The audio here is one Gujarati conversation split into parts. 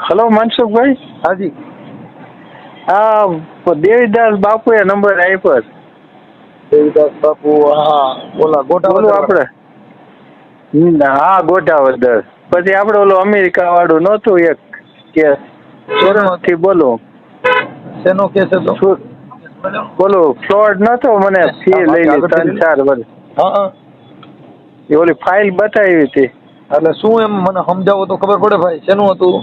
હેલો મનસુખભાઈ. હાજી. હા, દેવીદાસ બાપુએ નંબર આપ્યો. દેવીદાસ બાપુ, હા બોલા બોલું ગોટા આપણે? હા, ગોટાવદર. પછી આપણે ઓલું અમેરિકા વાળું નહોતું એક કેસ, સુરતથી બોલું. શેનો કેસ હતો? બોલું ફ્રોડ નતો, મને ફી લઈ લી 3-4 વર્ષ. હા, એ ઓલી ફાઇલ બતાવી હતી. એટલે શું એમ મને સમજાવો તો ખબર પડે ભાઈ, શેનું હતું?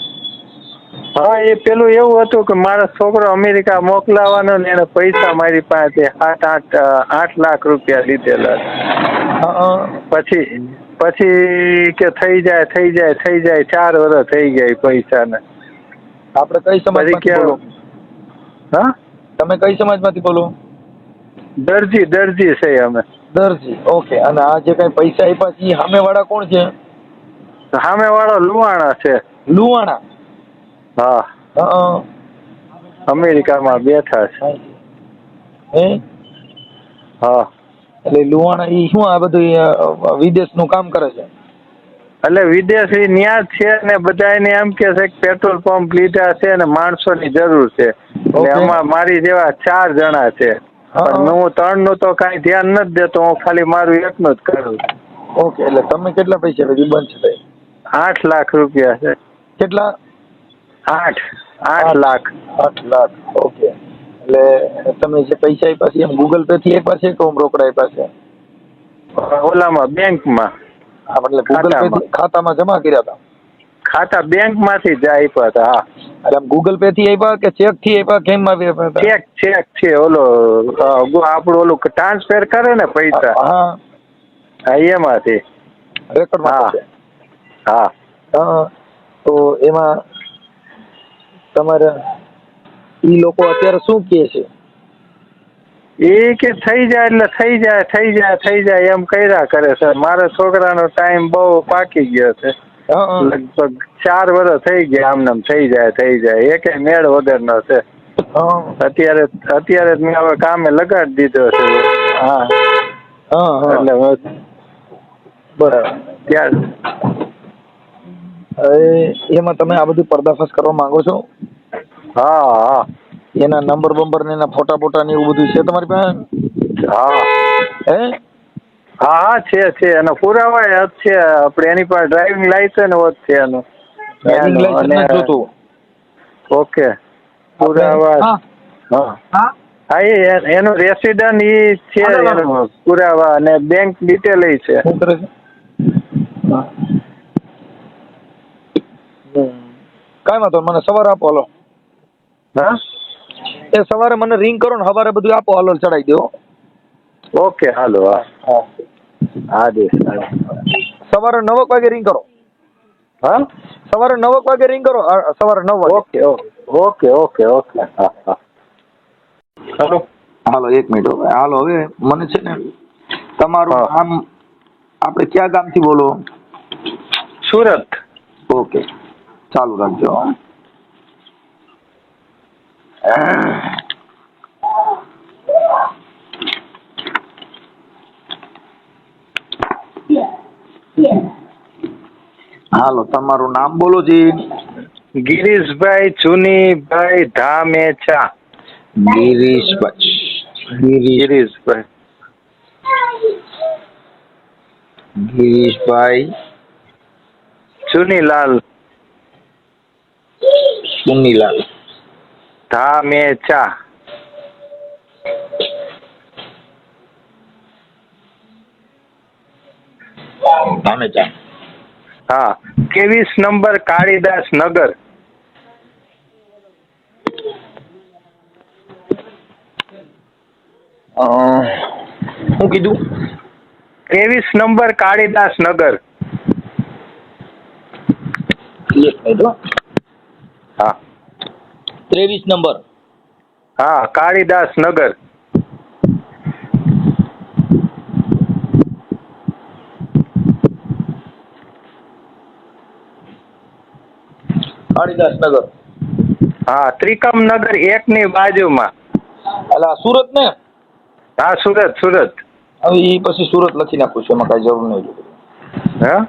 હા, એ પેલું એવું હતું કે મારા છોકરો અમેરિકા મોકલાવાનો ને એને પૈસા મારી પાસે 8 લાખ રૂપિયા લીધેલા. પછી કે થઈ જાય 4 વર્ષ થઈ ગયા પૈસા ને. આપણે કઈ સમાજમાંથી બોલો? હા, તમે કઈ સમાજમાંથી બોલો? દરજી છે અમે. દરજી, ઓકે. અને આ જે કઈ પૈસા આપ્યા છે એ સામે વાળા કોણ છે? સામે વાળો લુહાણા છે. લુહાણા? હા, અમેરિકામાં બેઠા છે. હા, એટલે લુહાણા ઈ શું આ બધું વિદેશનું કામ કરે છે? એટલે વિદેશી ન્યા છે ને બધાને એમ કે છે કે પેટ્રોલ પંપ લીધા છે ને માણસોની જરૂર છે. એટલે આમાં મારી જેવા 4 જણા છે, પણ હું 3 નું તો કઈ ધ્યાન નથી દેતો. હું ખાલી મારું એકનું જ કરું. ઓકે, એટલે તમે કેટલા પૈસા બંધ છે? 8 લાખ રૂપિયા છે. કેટલા? 8 લાખ. 8 લાખ, ઓકે. એટલે તમે જે પૈસા આપ્યા છે એમ ગૂગલ પે થી આપ્યા છે કે હોમ રોકડા આપ્યા છે? ઓલામાં બેંકમાં. એટલે ગૂગલ પે થી ખાતામાં જમા કર્યા હતા? ખાતા બેંકમાંથી જ આપ્યા હતા. હા, એટલે આમ ગૂગલ પે થી આપ્યા કે ચેક થી આપ્યા? કેમ આપ્યા હતા? ચેક છે. ઓલો આપણું ઓલું ટ્રાન્સફર કરે ને પૈસા, હા એમાંથી. રેકોર્ડમાં છે. હા, તો એમાં તમારે ઈ લોકો અત્યારે શું કહે છે? એ કે થઈ જાય એટલે થઈ જાય એમ કર્યા કરે છે. મારા છોકરાનો ટાઈમ બહુ પાકી ગયો છે. લગભગ 4 વર્ષ થઈ ગયા આમનામ થઈ જાય. એકે મેળ વગરનો છે. અત્યારે મેં હવે કામે લગાડી દીધો છે. એટલે બરાબર. હવે એમાં તમે આ બધું પર્દાફાશ કરવા માંગો છો? હા. એના નંબર ને એના ફોટા ને એવું બધું છે તમારી પાસે? હા, છે. એનો પુરાવા જ છે. આપણે એની પાસે ડ્રાઇવિંગ લાયસન્સ હોત છે એનું. ડ્રાઇવિંગ લાયસન્સ નથી જોતું? ઓકે, પુરાવા. હા, એનું રેસિડન્ટ ઈ છે, એનો પુરાવા અને બેંક ડિટેલ છે. શું કરે છે? કાંઈ વાંધો મને સવારે આપો. હાલો. હા, એ સવારે મને રિંગ કરો ને સવારે બધું આપો. હાલો, ચડાવી દો. ઓકે, હાલો. હા, સવારે 9 વાગે રિંગ કરો. હા, સવારે 9 વાગે રિંગ કરો. સવારે 9 વાગે. ઓકે. હા. હાલો. હાલો, 1 મિનિટ. હાલો, હવે મને છે ને તમારું નામ, આપણે ક્યાં ગામથી બોલો? સુરત. ઓકે, ચાલુ રાખજો. હાલો, તમારું નામ બોલો જી. ગિરીશભાઈ ચુનીભાઈ ધામેચા. ગિરીશભાઈ ચુનીલાલ ધામેચા. હા, 23 નંબર કાળીદાસ નગર. શું કીધું? 23 નંબર કાળીદાસ નગર. હા, 23 નંબર. હા, કાળીદાસ નગર. કાળીદાસ નગર. હા, ત્રિકમ નગર 1 ની બાજુમાં. અલા, સુરત ને? હા, સુરત. હવે એ પછી સુરત લખી નાખું છું, એમાં કઈ જરૂર નહીં. હા,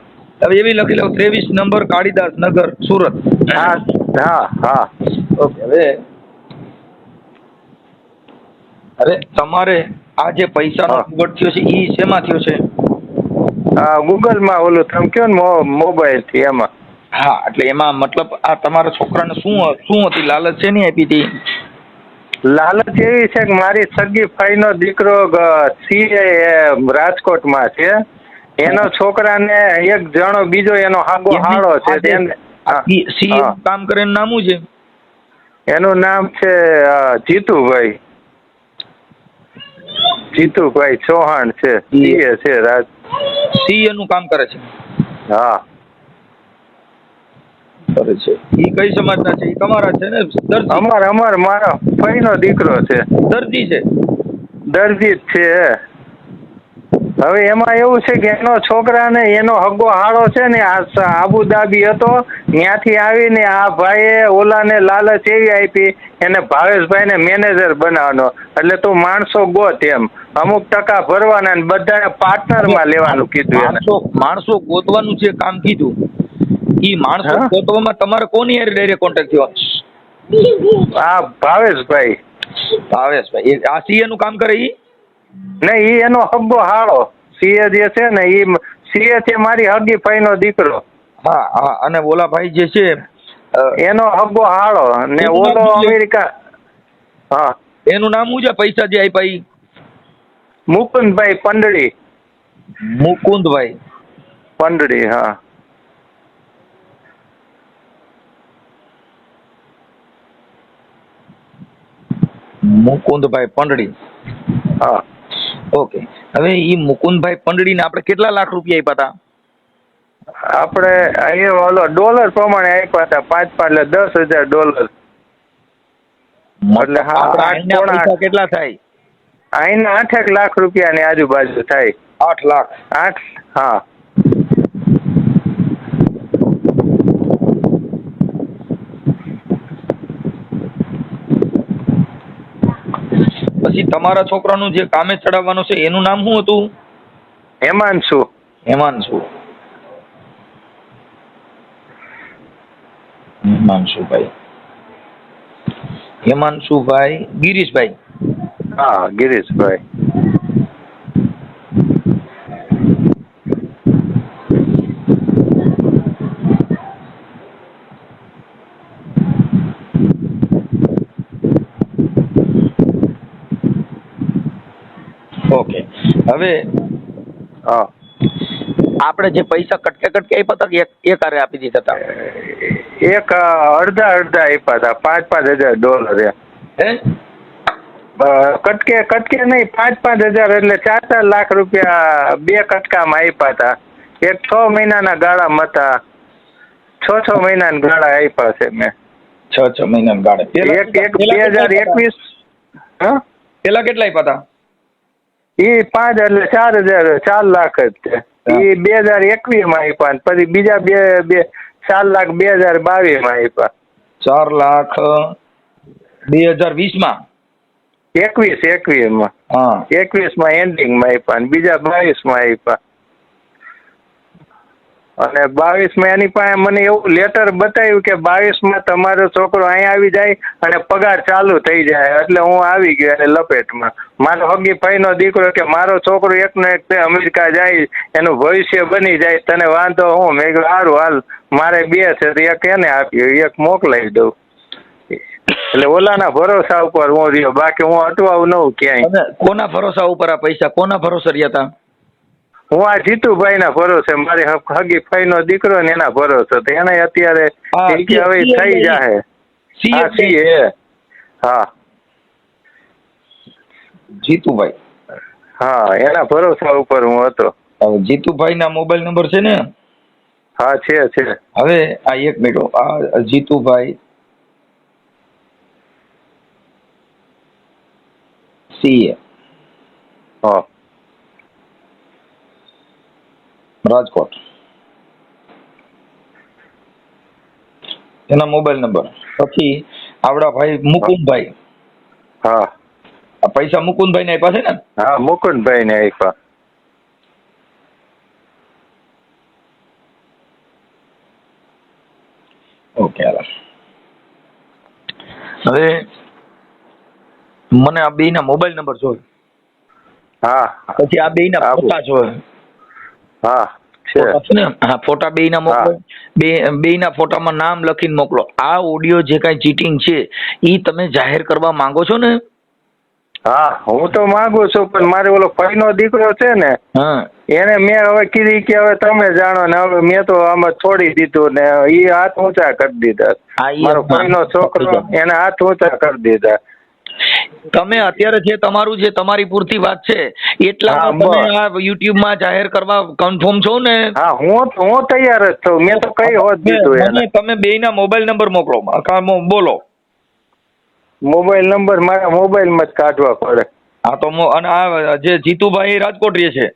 હવે એવી લખી લો 23 નંબર કાળીદાસ નગર સુરત. હા હા હા. ઓકે. હવે તમારે આ જે પૈસાનો હા વહીવટ થયો છે એ શેમાં થયો છે? ગૂગલમાં ઓલું તમે કયો ને મોબાઈલ થી એમાં. હા, એટલે એમાં મતલબ આ તમારા છોકરાને શું હતી લાલચ છે ની આપી હતી? લાલચ એવી છે કે મારી સગી ફાઈનો દીકરો સીએ રાજકોટમાં છે. એનો છોકરાને એક જણો બીજો એનો હાગો હાળો છે. સીએ કામ કરે એનું નામ શું છે? એનું નામ છે જીતુભાઈ. જીતુભાઈ ચૌહાણ છે. સીએ છે સીએ નું કામ કરે છે. હા કરે છે. ઈ કઈ સમાજના છે? ઈ તમારા છે ને? દરજી? મારો ફઈનો દીકરો છે. દરજી છે? દરજી જ છે. હવે એમાં એવું છે કે એનો છોકરાને એનો હગ્ગો હાળો છે ને આબુદાબી હતો, ત્યાંથી આવીને આ ભાઈએ ઓલાને લાલચ એવી આપી એને ભાવેશભાઈને મેનેજર બનાવવાનો, એટલે તું માણસો ગોત એમ, અમુક ટકા ભરવાના ને બધાને પાર્ટનરમાં લેવાનું કીધું એને. માણસો ગોતવાનું છે કામ કીધું. ઈ માણસો ગોતવામાં તમારે કોની હારે ડાયરેક્ટ કોન્ટેક્ટ થયો? આ ભાવેશભાઈ. ભાવેશભાઈ આ સીએ નું કામ કરે ઈ? નહીં, ઈ એનો હગ્ગો હાળો. સીએ જે છે ને ઈ સીએ છે મારી હગી ભાઈનો દીકરો. હા હા. અને ઓલા ભાઈ જે છે એનો હગ્ગો હાળો ને ઓલો અમેરિકા. હા. એનું નામ શું છે પૈસા જે આપ્યા ઈ? મુકુંદભાઈ પંડળી. મુકુંદભાઈ પંડળી. હા. મુકુંદભાઈ પંડળી. હા. ઓકે. હવે ઈ મુકુંદભાઈ પંડળીને આપણે કેટલા લાખ રૂપિયા આપ્યા હતા? આપણે અહીંયા ઓલો ડોલર પ્રમાણે આપ્યા હતા 5 એટલે $10,000. એટલે પૈસા કેટલા થાય? અહીંના 8 લાખ રૂપિયાની આજુબાજુ થાય. 8 લાખ. 8. હા. પછી તમારા છોકરાનું જે કામે ચડાવવાનું છે એનું નામ શું હતું? હેમાંશુ. હેમાંશુભાઈ ગિરીશભાઈ. હા, ગિરીશભાઈ. ઓકે. હવે હા. આપણે જે પૈસા કટકે આપ્યા હતા કે એક હારે આપી દીધા હતા? એક અડધા આપ્યા હતા $5,000. હે? કટકે નહીં, 5,000 એટલે 4 લાખ રૂપિયા 2 કટકામાં આપ્યા હતા. એક 6 મહિનાના ગાળામાં હતા. 6 મહિનાના ગાળા આપ્યા છે મેં. 6 મહિનાના ગાળે. એક 2021. હા. પેલા કેટલા આપ્યા હતા? એ 5 એટલે 4,000, 4 લાખ જ છે. એ 2021 માં આપ્યા, પછી બીજા 4 લાખ 2022 માં આપ્યા. 4 લાખ 2020 માં? 21 માં. હા. 21 માં એન્ડિંગ માં આપ્યા, બીજા 22 માં આપ્યા. અને 22 માં એની પાસે મને એવું લેટર બતાવ્યું કે 22 માં તમારો છોકરો અહીંયા આવી જાય અને પગાર ચાલુ થઈ જાય. એટલે હું આવી ગયો એને લપેટમાં. મારો હગી ભાઈનો દીકરો કે મારો છોકરો એકનો એક અમેરિકા જાય, એનું ભવિષ્ય બની જાય, તને વાંધો હું? મેં કીધું સારું હાલ, મારે 2 છે તો એક એને આપ્યું, એક મોકલાવી દઉં. એટલે ઓલાના ભરોસા ઉપર હું રહ્યો, બાકી હું અટવાવું નવું ક્યાંય. કોના ભરોસા ઉપર આ પૈસા કોના ભરોસે રહ્યા હતા? હું આ જીતુભાઈ ના ભરોસે, મારી હગી ફાઈનો દીકરો ને એના ભરોસે. તો એને અત્યારે હવે થઈ જાય. સીએ. હા. જીતુભાઈ. હા, એના ભરોસા ઉપર હું હતો. જીતુભાઈ ના મોબાઈલ નંબર છે ને? હા, છે. હવે આ 1 મિનિટ, આ જીતુભાઈ સીએ. હા. રાજકોટ. એના મોબાઈલ નંબર. પછી આવડા ભાઈ મુકુંદભાઈ. હા. આ પૈસા મુકુંદભાઈ ને આપ્યા છે ને? હા, મુકુંદભાઈ ને આપ્યા. ઓકે હાલો. હવે મને આ બેયના મોબાઈલ નંબર જોઈએ. હા પછી આ બેયના આપું. ફોટા જોઈએ. હા છે. ફોટા છે ને? હા, ફોટા બેયના મોકલો. બેયના ફોટામાં નામ લખીને મોકલો. આ ઓડિયો જે કાંઈ ચીટિંગ છે ઈ તમે જાહેર કરવા માંગો છો ને? હા હું તો માંગુ છું, પણ મારે ઓલો ભાઈનો દીકરો છે ને, હા એને મેં હવે કીધી કે હવે તમે જાણો ને, હવે મેં તો આમાં છોડી દીધું ને ઈ હાથ ઊંચા કરી દીધા. હા, મારો ભાઈનો છોકરો એને હાથ ઊંચા કરી દીધા. તમે અત્યારે જે તમારું જે તમારી પૂરતી વાત છે એટલામાં હા, તમે બસ. આ યુટ્યુબમાં જાહેર કરવા કન્ફર્મ છો ને? હા હું તૈયાર જ છું. મેં તો કઈ હોત દીધું એને. મને તમે બેયના મોબાઈલ નંબર મોકલો. બોલો. મોબાઈલ નંબર મારા મોબાઈલમાં જ કાઢવા પડે. હા તો અને આ જે જીતુભાઈ રાજકોટ રહે છે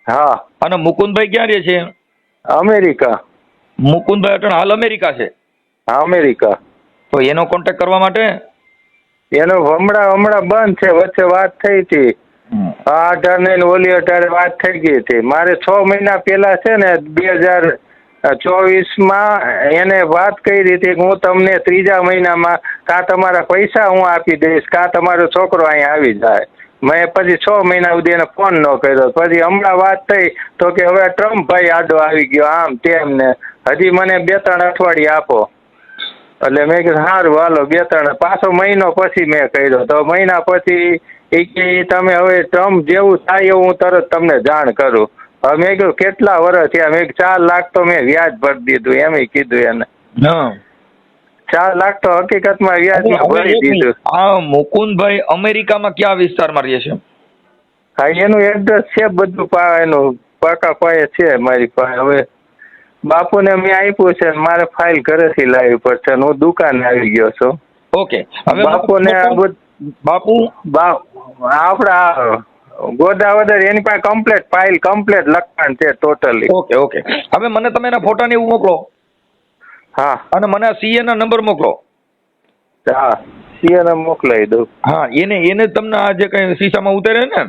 હા અને મુકુંદભાઈ ક્યાં રહે છે? અમેરિકા. મુકુંદભાઈ અટણ હાલ અમેરિકા છે. હા અમેરિકા. તો એનો કોન્ટેક્ટ કરવા માટે એનો હમણાં બંધ છે. વચ્ચે વાત થઈ હતી. આ અઢાર ને ઓલી અઢારે વાત થઈ ગઈ હતી. મારે 6 મહિના પહેલા છે ને 2024માં એને વાત કરી હતી કે હું તમને 3જા મહિનામાં કાં તમારા પૈસા હું આપી દઈશ, કાં તમારો છોકરો અહીંયા આવી જાય. મેં પછી 6 મહિના સુધી એને ફોન ન કર્યો. પછી હમણાં વાત થઈ તો કે હવે ટ્રમ્પ ભાઈ આડો આવી ગયો, આમ તેમ ને હજી મને 2-3 અઠવાડિયે આપો. એટલે મેં કીધું સારું હાલો 2-3 પાછો મહિનો પછી મેં કર્યો. તો મહિના પછી એ કે તમે હવે ટ્રમ્પ જેવું થાય એવું હું તરત તમને જાણ કરું. હવે મેં કીધું કેટલા વર્ષ થયા? મેં 4 લાખ તો મેં વ્યાજ ભરી દીધું. એમ કીધું એને. 4 લાખ તો હકીકતમાં વ્યાજમાં ભરી દીધું. આ મુકુંદભાઈ અમેરિકામાં કયા વિસ્તારમાં રહે છે? હા એનું એડ્રેસ છે બધું. એનું પાકા પાયે છે મારી પાસે. હવે બાપુને મેં આપ્યું છે. મારે ફાઇલ ઘરેથી લાવવી પડશે. હું દુકાને આવી ગયો છું. ઓકે. હવે બાપુને બાપુ આપડા ગોદાવદર એની પાસે કમ્પ્લેટ લખાણ છે ટોટલી. ઓકે. હવે મને તમે એના ફોટા ને એવું મોકલો. હા અને મને સીએ ના નંબર મોકલો. હા સીએને મોકલાવી દઉં. હા એને તમને આ જે કઈ શીશામાં ઉતરે ને,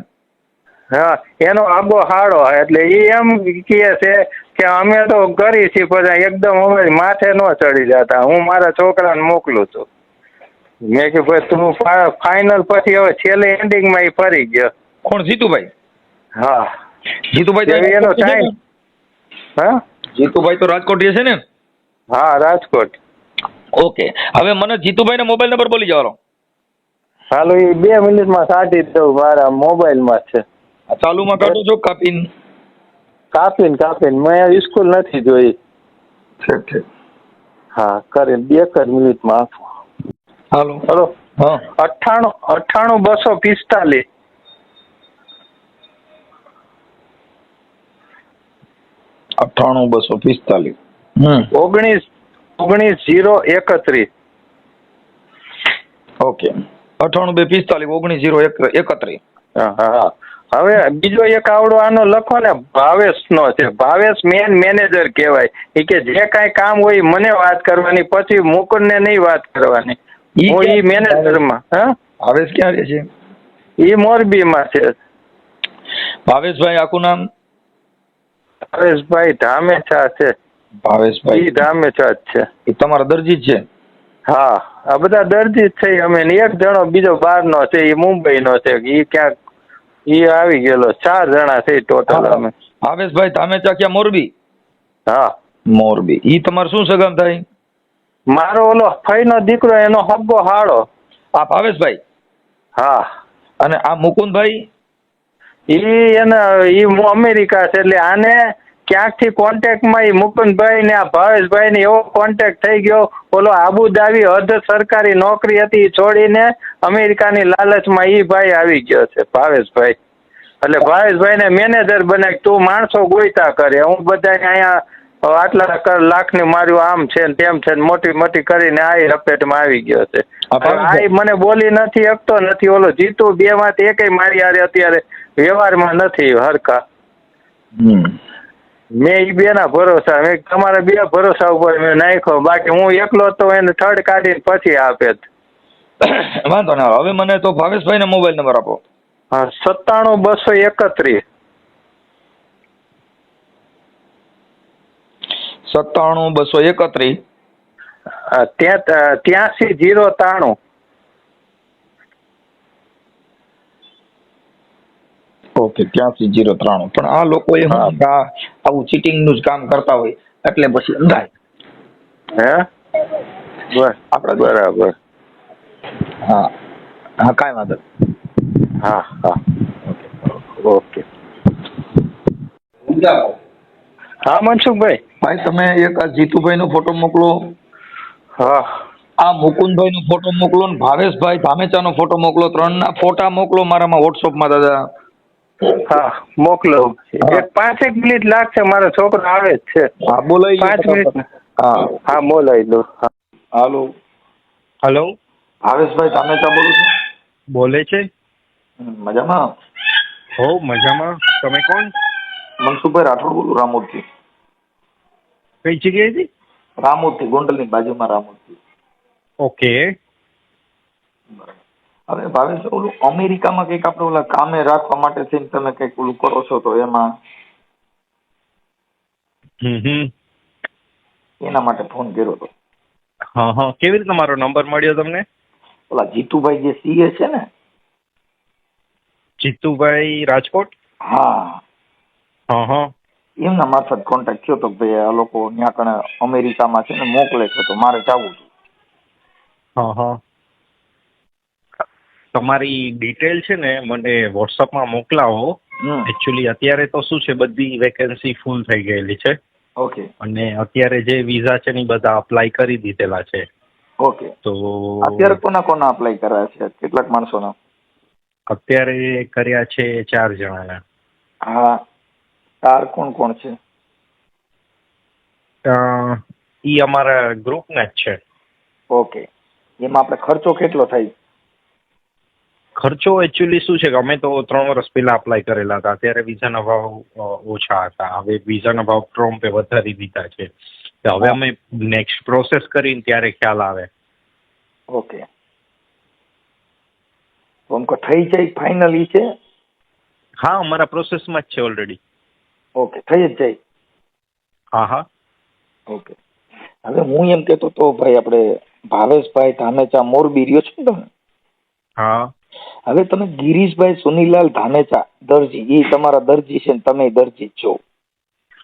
હા એનો આબો હાડો. એટલે એ એમ કહે છે કે અમે તો કરી છીએ પણ એકદમ હવે માથે ન ચડી જતા. હું મારા છોકરાને મોકલું છું. મેં કે ભાઈ તું ફાઇનલ પછી હવે છેલ્લે એન્ડિંગમાં એ ફરી ગયો. કોણ? જીતુભાઈ? હા જીતુભાઈ એનો ટાઈમ. હા જીતુભાઈ તો રાજકોટ રહે છે ને? હા રાજકોટ. ઓકે. હવે મને જીતુભાઈ ના મોબાઈલ નંબર બોલી જવાનો. હાલો એ 2 મિનિટમાં કાઢી દઉં. મારા મોબાઈલમાં છે. ચાલુમાં કાઢો છો કાપીને? કાપીને મેં સ્કૂલ નથી જોઈ. ઠીક. હા કરીને 1 જ મિનિટમાં આપો. હાલો. હલો. હા 98 245. 98 245. 19 031. ઓકે. 98 245 19 031. હા. હવે બીજો એક આવડો આનો લખો ને, ભાવેશનો છે. ભાવેશ મેનેજર કહેવાય. એ કે જે કાંઈ કામ હોય મને વાત કરવાની, પછી મુકુંદને નહીં વાત કરવાની. હું ઈ મેનેજરમાં. હા ભાવેશ ક્યાં રહે છે? ઈ મોરબીમાં છે. ભાવેશભાઈ આખું નામ? ભાવેશભાઈ ધામેચા છે. ભાવેશભાઈ ઈ ધામેચા જ છે. એ તમારા દરજી જ છે? હા આ બધા દરજી જ છે અમે. એક જણો બીજો બહારનો છે, એ મુંબઈનો છે. ઈ ક્યાંક ઈ આવી ગયેલો. 4 જણા છે ટોટલ અમે. ભાવેશભાઈ ધામેચા ક્યાં? મોરબી? હા મોરબી. ઈ તમારે શું સગામ થાય? મારો ઓલો ફઈનો દીકરો, એનો હબ્બો હાળો. આ ભાવેશભાઈ? હા. અને આ મુકુંદભાઈ? ઈ અમેરિકા છે. એટલે આને ક્યાંકથી કોન્ટેક્ટમાં ઈ મુકુંદભાઈ ને આ ભાવેશભાઈ ને એવો કોન્ટેક્ટ થઈ ગયો. ઓલો આબુધાબી સરકારી નોકરી હતી એ છોડીને અમેરિકાની લાલચમાં ઈ ભાઈ આવી ગયો છે ભાવેશભાઈ. એટલે ભાવેશભાઈ ને મેનેજર બનાવી, તું માણસો ગોઈતા કરે, હું બધાને અહીંયા આટલા લાખની માર્યું, આમ છે ને તેમ છે ને મોટી કરીને આ રપેટમાં આવી ગયો છે. આ મને બોલી નથી શકતો નથી. ઓલો જીતુ 2 માંથી એકેય મારી હારે અત્યારે વ્યવહારમાં નથી હરખા. મેં ઈ 2 ના ભરોસા, મેં તમારા 2 ભરોસા ઉપર મેં નાખ્યો. બાકી હું એકલો તો એને થર્ડ કાઢીને પછી આપે. વાંધો ના. હવે મને તો ભાવેશભાઈ ના મોબાઈલ નંબર આપો. હા 97 231. 97 231. 8393. ઓકે 8303. પણ આ લોકો એ હા. આવું ચીટિંગ નું જ કામ કરતા હોય એટલે પછી અંધાય. હે આપણે બરાબર. હા હા કાંઈ વાંધો નહીં. હા હા ઓકે. હા મનસુખભાઈ. ભાઈ તમે એક આ જીતુભાઈ નો ફોટો મોકલો, હા આ મુકુંદભાઈ નો ફોટો મોકલો ને ભાવેશભાઈ ધામેચા નો ફોટો મોકલો. 3ના ફોટા મોકલો મારામાં વોટ્સઅપમાં દાદા. હા મોકલો. હા. એક 5 મિનિટ લાગશે, મારો છોકરો આવે જ છે. હા બોલાવી 5 મિનિટ. હા હા બોલાવી દો. હા. હાલો હલો, ભાવેશભાઈ ધામેચા બોલું છું. બોલે છે? મજામાં? હો મજામાં. તમે કોણ? મનસુખભાઈ રાઠોડ બોલું, રામોદથી. કઈ જગ્યાએથી? રામોદથી, ગોંડલની બાજુમાં રામોદથી. ઓકે. હવે ભાવેશ ઓલું અમેરિકામાં કંઈક આપણે ઓલા કામે રાખવા માટે થઈને તમે કંઈક ઓલું કરો છો તો એમાં હમ. એના માટે ફોન કર્યો હતો. હા હા, કેવી રીતે મારો નંબર મળ્યો તમને? ઓલા જીતુભાઈ જે સીએ છે ને, જીતુભાઈ રાજકોટ? હા હા હા. એમના મારફત કોન્ટેક્ટ થયો તો ભાઈ આ લોકો ત્યાં કણે અમેરિકામાં છે ને મોકલે છે તો મારે જવું છે. હા હા. તમારી ડિટેલ છે ને મને વોટ્સઅપમાં મોકલાવો. એકચ્યુઅલી અત્યારે તો શું છે, બધી વેકેન્સી ફૂલ થઈ ગયેલી છે. ઓકે અને અત્યારે જે વિઝા છે ને ઈ બધા અપ્લાય કરી દીધેલા છે. ઓકે. તો અત્યારે કોના અપ્લાય કરાયા છે, કેટલાક માણસોના? અત્યારે કર્યા છે 4 જણાના. હા તાર કોણ છે? ઈ અમારા ગ્રુપના જ છે. ઓકે. એમાં આપણે ખર્ચો કેટલો થાય? ખર્ચો એકચ્યુઅલી શું છે કે અમે તો 3 વર્ષ પહેલા અપ્લાય કરેલા હતા, ત્યારે વિઝાના ભાવ ઓછા હતા. હવે વિઝાના ભાવ ટ્રમ્પે વધારી દીધા છે. તો હવે અમે નેક્સ્ટ પ્રોસેસ કરીને ત્યારે ખ્યાલ આવે. ઓકે. તો અમકો થઈ જાય ફાઇનલી છે? હા, અમારા પ્રોસેસમાં જ છે ઓલરેડી. ઓકે, થઈ જ જાય. હા હા. ઓકે. હવે હું એમ કહેતો તો ભાઈ, આપણે ભાવેશભાઈ ધામેચા મોરબી રહ્યો છો ને તમે? હા. હવે તમે ગિરીશભાઈ સુનીલાલ ધામેચા દરજી, એ તમારા દરજી છે ને તમે દરજી જ છો.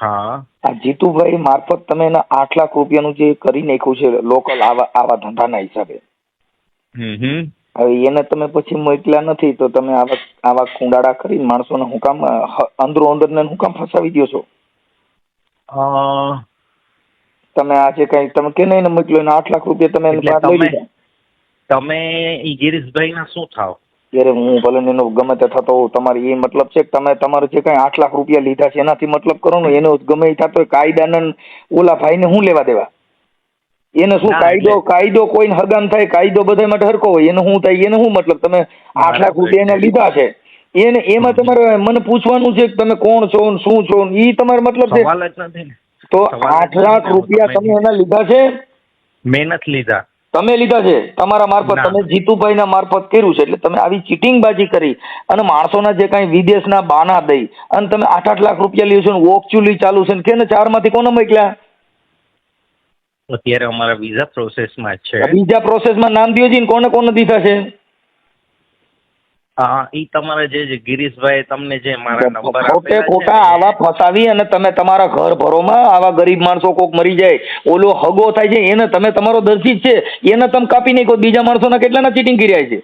હા. આ જીતુભાઈ મારફત તમે એના 8 લાખ રૂપિયાનું જે કરી નાખ્યું છે લોકલ આવા ધંધાના હિસાબે, હમ. હવે એને તમે પછી મોકલ્યા નથી તો તમે આવા કુંડાળા કરીને માણસોને હું કામ અંદરો અંદરને હું કામ ફસાવી દો છો? તમે આજે કઈ તમે કેને એને મોકલ્યો, એને 8 લાખ રૂપિયા તમે એને પાસે લઈ લીધા. તમે ઈ ગિરીશભાઈના શું થાવ? ત્યારે હું ભલે એનો ગમે તે થતો હોઉં, તમારી એ મતલબ છે કે તમે તમારે જે કઈ 8 લાખ રૂપિયા લીધા છે એનાથી મતલબ કરો ને, એનો ગમે એ થતો હોય કાયદાને ઓલા ભાઈને શું લેવા દેવા? એને શું કાયદો કોઈને હગામ થાય, કાયદો બધા માટે હરકો હોય, એને શું થાય, એને શું મતલબ? તમે 8 લાખ રૂપિયા એને લીધા છે, એને એમાં તમારે મને પૂછવાનું છે કે તમે કોણ છો ને શું છો, એ તમારો મતલબ છે? સવાલ જ નથી ને. તો 8 લાખ રૂપિયા તમે એના લીધા છે? મહેનત લીધા. તમે લીધા છે તમારા મારફત, તમે જીતુભાઈના મારફત કર્યું છે. એટલે તમે આવી ચીટિંગબાજી કરી અને માણસોના જે કાંઈ વિદેશના બાના દઈ અને તમે 8 લાખ રૂપિયા લ્યો છો ને વોકચ્યુલી ચાલુ છે ને કે 4 માંથી કોને મોકલ્યા? અત્યારે અમારા વિઝા પ્રોસેસમાં છે. બીજા પ્રોસેસમાં નામ દો ને કોને દીધા છે? હા, ઈ તમારા જે ગિરીશભાઈ તમને જે મારા નંબર ખોટે ખોટા આવા ફસાવી અને તમે તમારા ઘર ભરોમાં આવા ગરીબ માણસો કોક મરી જાય, ઓલો હગો થાય છે, એને તમે તમારો દર્શી જ છે, એને તમે કાપી નાખો. બીજા માણસોના કેટલાના ચીટિંગ કર્યા છે?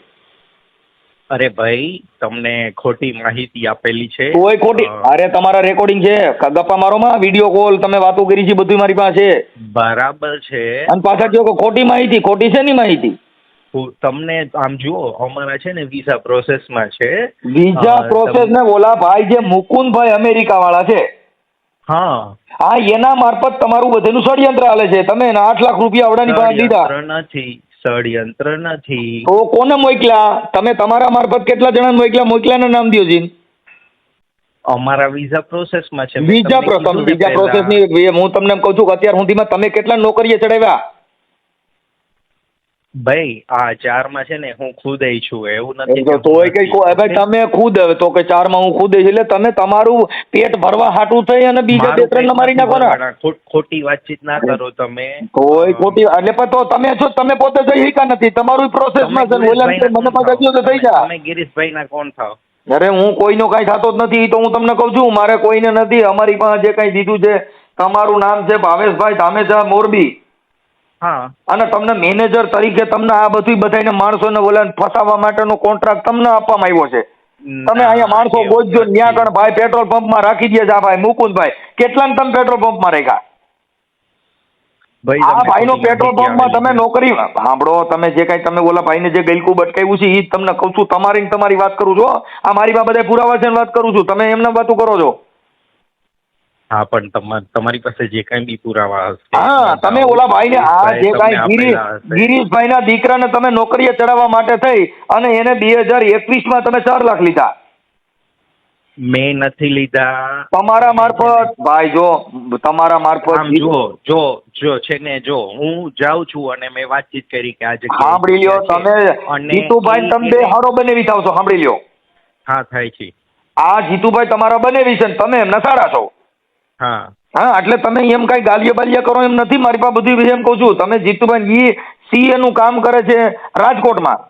અરે ભાઈ, તમને ખોટી માહિતી આપેલી છે. કોઈ ખોટી? અરે તમારા રેકોર્ડિંગ છે, ગપ્પા મારોમાં વિડીયો કોલ તમે વાતો કરી છે, બધું મારી પાસે છે. બરાબર છે. અને પાછા કહો કે ખોટી માહિતી. ખોટી છે ની માહિતી? તમને આમ જુઓ, અમારા છે ને વિઝા પ્રોસેસમાં છે. વિઝા પ્રોસેસ ને ઓલા ભાઈ જે મુકુંદભાઈ અમેરિકા વાળા છે, હા હા, એના મારફત તમારું બધેનું ષડયંત્ર હાલે છે. તમે 8 લાખ રૂપિયા આવડાની પાસે લીધા. ષડયંત્ર નથી. તો કોને મોકલ્યા તમે? તમારા મારફત કેટલા જણા મોકલ્યાના નામ દો જી. અમારા વિઝા પ્રોસેસમાં છે. વિઝા પ્રોસેસ ની હું તમને કહું છું કે અત્યાર સુધીમાં તમે કેટલા નોકરીએ ચડાવ્યા? ભાઈ આ 4 માં છે ને હું ખુદ છું, એવું નથી તો તોય કઈ ભાઈ તમે ખુદ હવે તો કે 4 માં હું ખુદ એટલે તમે તમારું પેટ ભરવા હાટું થઈ અને બીજા 2-3 મારી નાખો ને. ખોટી વાતચીત ના કરો તમે. કોઈ ખોટી એટલે પણ તો તમે છો, તમે પોતે જઈ શકા નથી, તમારું પ્રોસેસમાં છે. મને પાછા તો થઈ જા. તમે ગિરીશભાઈ ના કોણ થાવ? અરે હું કોઈનો કાંઈ થતો જ નથી, તો હું તમને કહું છું મારે કોઈને નથી. અમારી પાસે જે કાંઈ દીધું છે, તમારું નામ છે ભાવેશભાઈ ધામેચા મોરબી. હા. અને તમને મેનેજર તરીકે તમને આ બધું બધાને માણસોને ઓલાને ફસાવવા માટેનો કોન્ટ્રાક્ટ તમને આપવામાં આવ્યો છે. તમે અહીંયા માણસો ગોતજો, ન્યા કણ ભાઈ પેટ્રોલ પંપમાં રાખી દે છે. આ ભાઈ મુકુંદભાઈ કેટલાને તમે પેટ્રોલ પંપમાં રાખ્યા? આ ભાઈનો પેટ્રોલ પંપમાં તમે નોકરી સાંભળો, તમે જે કાંઈ તમે ઓલા ભાઈને જે ગલકું બટકાવ્યું છે એ જ તમને કહું છું. તમારી વાત કરું છું. આ મારી પાસે બધા પુરાવા છે વાત કરું છું. તમે એમને વાતો કરો છો. હા પણ તમારી પાસે જે કાંઈ બી પુરાવા હશે. હા તમે ઓલા ભાઈને આ જે કાંઈ ગિરીશભાઈના દીકરાને તમે નોકરીએ ચડાવવા માટે થઈ અને એને 2021માં તમે 4 લાખ લીધા. મેં નથી લીધા. તમારા મારફત ભાઈ, જો તમારા મારફત જો છે ને, જો હું જાઉં છું અને મેં વાતચીત કરી કે આજે સાંભળી લ્યો તમે જીતુભાઈ તમે બે હારો બનેવી થાવ છો. સાંભળી લ્યો. હા થાય છે. આ જીતુભાઈ તમારા બનેવી છે ને તમે એમના સારા છો. હા હા એટલે તમે એમ કઈ ગાલિયા બાલિયા કરો એમ નથી. મારી પાસે બધું એમ કહું છું. તમે જીતુભાઈ સીએ નું કામ કરે છે રાજકોટમાં.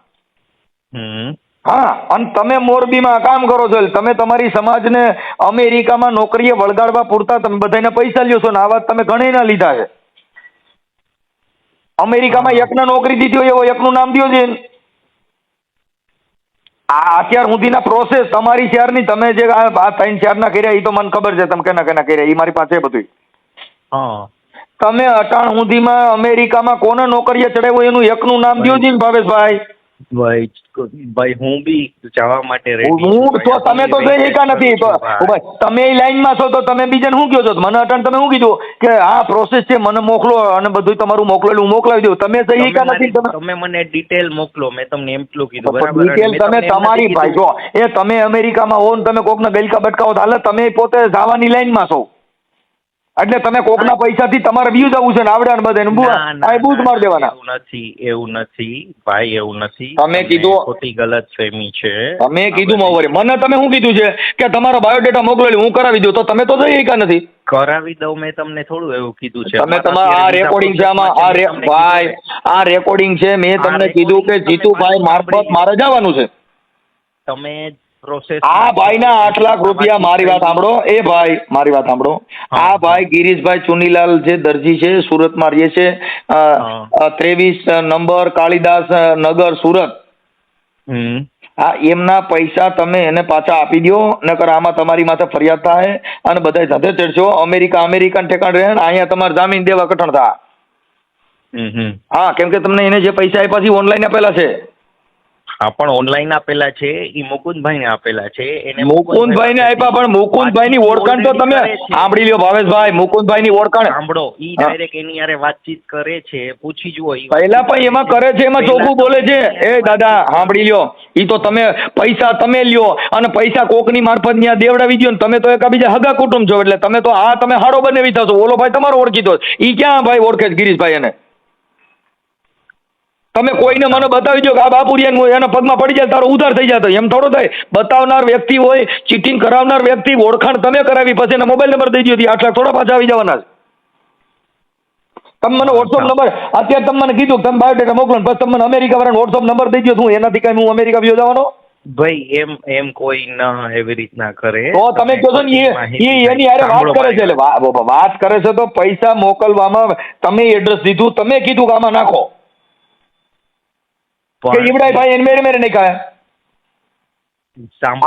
હા અને તમે મોરબીમાં કામ કરો છો. તમે તમારી સમાજને અમેરિકામાં નોકરીએ વળગાડવા પૂરતા તમે બધાને પૈસા લ્યો છો ને આ વાત તમે ઘણી ના લીધા છે. અમેરિકામાં એકને નોકરી દીધી હોય એવો એકનું નામ દો છે. આ અત્યાર સુધીના પ્રોસેસ તમારી શેરની તમે જે આ 3-4 ના કર્યા એ તો મને ખબર છે તમે કેના કર્યા એ મારી પાસે બધું. તમે અટાણ સુધીમાં અમેરિકામાં કોને નોકરીએ ચડાવ્યો એનું એકનું નામ દો છે ને ભાવેશભાઈ? ભાઈ હું બી જવા માટે હું તો તમે તો જઈ શકા નથી. તો તમે એ લાઈનમાં છો તો તમે બીજાને શું કહો છો? મને અટાણ તમે શું કીધું કે આ પ્રોસેસ છે મને મોકલો અને બધું તમારું મોકલેલું હું મોકલાવી દઉં. તમે જઈ શકા નથી. તમે મને ડિટેલ મોકલો. મેં તમને એટલું કીધું બરાબર. ડિટેલ તમે તમારી ભાઈ જો એ તમે અમેરિકામાં હો ને તમે કોકને ગલકા બટકાવો હાલે તમે પોતે જવાની લાઈનમાં છો એટલે તમે કોકના પૈસાથી તમારે વ્યૂ જવું છે ને આવડે ને બધા બૂટ માર દેવાના. એવું નથી ભાઈ, એવું નથી. તમે કીધું ખોટી ગલત ફહેમી છે. તમે કીધું મને તમે શું કીધું છે કે તમારો બાયોડેટા મોકલેલું હું કરાવી દઉં, તો તમે તો જઈ શકા નથી. કરાવી દઉં મેં તમને થોડું એવું કીધું છે. તમે તમારા આ રેકોર્ડિંગ છે આમાં ભાઈ આ રેકોર્ડિંગ છે. મેં તમને કીધું કે જીતુભાઈ મારફત મારે જવાનું છે. તમે પ્રોસેસ આ ભાઈના 8 લાખ રૂપિયા મારી વાત સાંભળો. એ ભાઈ મારી વાત સાંભળો. આ ભાઈ ગિરીશભાઈ ચુનીલાલ જે દરજી છે સુરતમાં રહે છે 23 નંબર કાળીદાસ નગર સુરત. હા એમના પૈસા તમે એને પાછા આપી દો નકર આમાં તમારી માથે ફરિયાદ થાય અને બધા સાથે ચડશો. અમેરિકા ઠેકાણ રહે ને અહીંયા તમારે જામીન દેવા કઠણ થાય. હા કેમ કે તમને એને જે પૈસા આપ્યા છે ઓનલાઈન આપેલા છે. હા પણ ઓનલાઈન આપેલા છે એ મુકુંદભાઈને આપેલા છે. એને મુકુંદભાઈને આપ્યા પણ મુકુંદભાઈની ઓળખાણ તો તમે સાંભળી લ્યો ભાવેશભાઈ. મુકુંદભાઈની ઓળખાણ સાંભળો. ઈ ડાયરેક્ટ એની યારે વાતચીત કરે છે, પૂછી જુઓ. પહેલા પણ એમાં કરે છે એમાં ચોખ્ખું બોલે છે. એ દાદા સાંભળી લ્યો. ઈ તો તમે પૈસા તમે લ્યો અને પૈસા કોકની મારફત ત્યાં દેવડાવી દો ને તમે તો એકાબીજા હગા કુટુંબ છો એટલે તમે તો આ તમે હાડો બનાવી થશો. ઓલો ભાઈ તમારો ઓળખીતો ઈ ક્યાં ભાઈ ઓળખે છે ગિરીશભાઈ એને? તમે કોઈને મને બતાવી દો કે આ બાપુરિયા એના પગમાં પડી જાય તારો ઉધાર થઈ જાય. એમ થોડો થાય. બતાવનાર વ્યક્તિ હોય, ચીટિંગ કરાવનાર વ્યક્તિ ઓળખાણ તમે કરાવી પછી એના મોબાઈલ નંબર દઈ દો 8 લાખ થોડા પાછા આવી જવાના. તમે મને વોટ્સઅપ નંબર અત્યારે તમે મને કીધું તમે બાયોડેટા મોકલો પછી તમે મને અમેરિકા વાળાનો વોટ્સઅપ નંબર દઈ દો. હું એનાથી કઈ હું અમેરિકા વ્યો જવાનો? ભાઈ એમ કોઈ ન એવી રીતના કરે તો તમે કહો છો ને એની યારે વાત કરે છે. એટલે વાત કરે છે તો પૈસા મોકલવામાં તમે એડ્રેસ દીધું, તમે કીધું કે આમાં નાખો કે ઈવડાય ભાઈ એને મેરે નહીં ખાયા.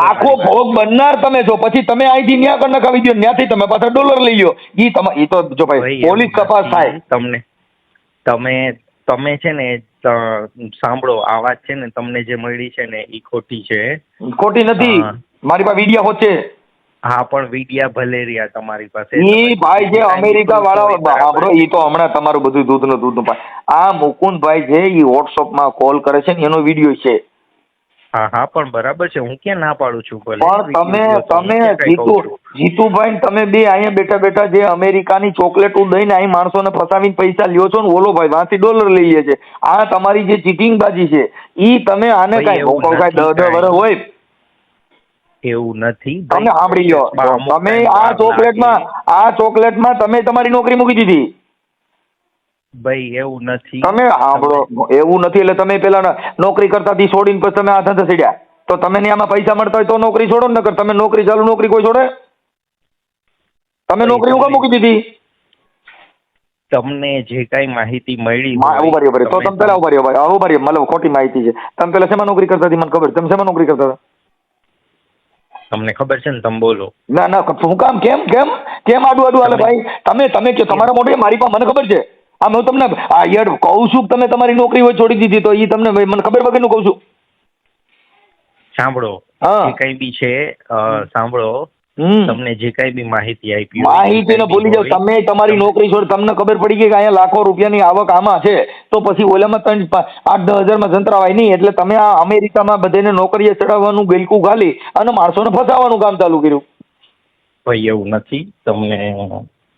આખો ભોગ બનનાર તમે છો. પછી તમે અહીંથી ન્યા કરી નખાવી દો, ત્યાંથી તમે પાછા ડોલર લઈ લો. ઈ તો જો ભાઈ પોલીસ તપાસ થાય. તમે છે ને સાંભળો આ વાત છે ને તમને જે મળી છે ને ઈ ખોટી છે. ખોટી નથી. મારી પાસે વિડીયો હોત છે. હા પણ વિડિયા ભલે રહ્યા તમારી પાસે. ઈ ભાઈ જે અમેરિકા વાળા સાંભળો ઈ તો હમણાં તમારું બધું દૂધનું આ મુકુંદભાઈ છે ઈ વોટ્સઅપમાં કોલ કરે છે ને એનો વિડીયો છે. હા હા પણ બરાબર છે, હું ક્યાં ના પાડું છું. ભલે પણ તમે હું ક્યાં કઈ કહું છું. જીતુભાઈ તમે બે અહીંયા બેઠા બેઠા જે અમેરિકાની ચોકલેટો દઈને અહીં માણસોને ફસાવીને પૈસા લ્યો છો ને, ઓલો ભાઈ વાંથી ડોલર લઈએ છે. આ તમારી જે ચીટિંગબાજી છે ઈ તમે આને ભાઈ, કાંઈ એવું કાંઈ નથી 10 વર્ષ હોય એવું નથી તમે સાંભળી લો. તમે આ ચોકલેટમાં તમે તમારી નોકરી મૂકી દીધી. ભાઈ એવું નથી. તમે સાંભળો, એવું નથી એટલે તમે પેલા નોકરી કરતા થી છોડીને પછી તમે આ ધંધે ચડ્યા તો તમે આમાં પૈસા મળતા હોય તો નોકરી છોડો ને, નકર તમે નોકરી ચાલુ નોકરી કોઈ છોડે? તમે નોકરી ઉગા મૂકી દીધી. તમને જે કઈ માહિતી મળી ઉભા તો તમે પેલા ઉભા રહ્યો મતલબ ખોટી માહિતી છે. તમે પેલા શેમાં નોકરી કરતા હતી મને ખબર? તમે શેમાં નોકરી કરતા હતા? તમને ખબર છે ને, તમે બોલો. ના ના શું કામ? કેમ કેમ કેમ આડું હાલે ભાઈ? તમે કે તમારા મોઢે મારી પાસે મને ખબર છે. આમ હું તમને યાર કહું છું તમે તમારી નોકરી હોય છોડી દીધી તો એ તમને મને ખબર વગરનું કહું છું. સાંભળો, જે કઈ બી છે સાંભળો, તમને જે કઈ બી માહિતી આપી માહિતીને ભૂલી જાવ. તમે તમારી નોકરી છોડ, તમને ખબર પડી ગઈ કે અહીંયા લાખો રૂપિયાની આવક આમાં છે તો પછી ઓલામાં 8-10 હજારમાં જંતરાવાય નહીં. એટલે તમે આ અમેરિકામાં બધાને નોકરીએ ચડાવવાનું ગલકું ગાલી અને માણસોને ફસાવાનું કામ ચાલુ કર્યું. ભાઈ એવું નથી, તમને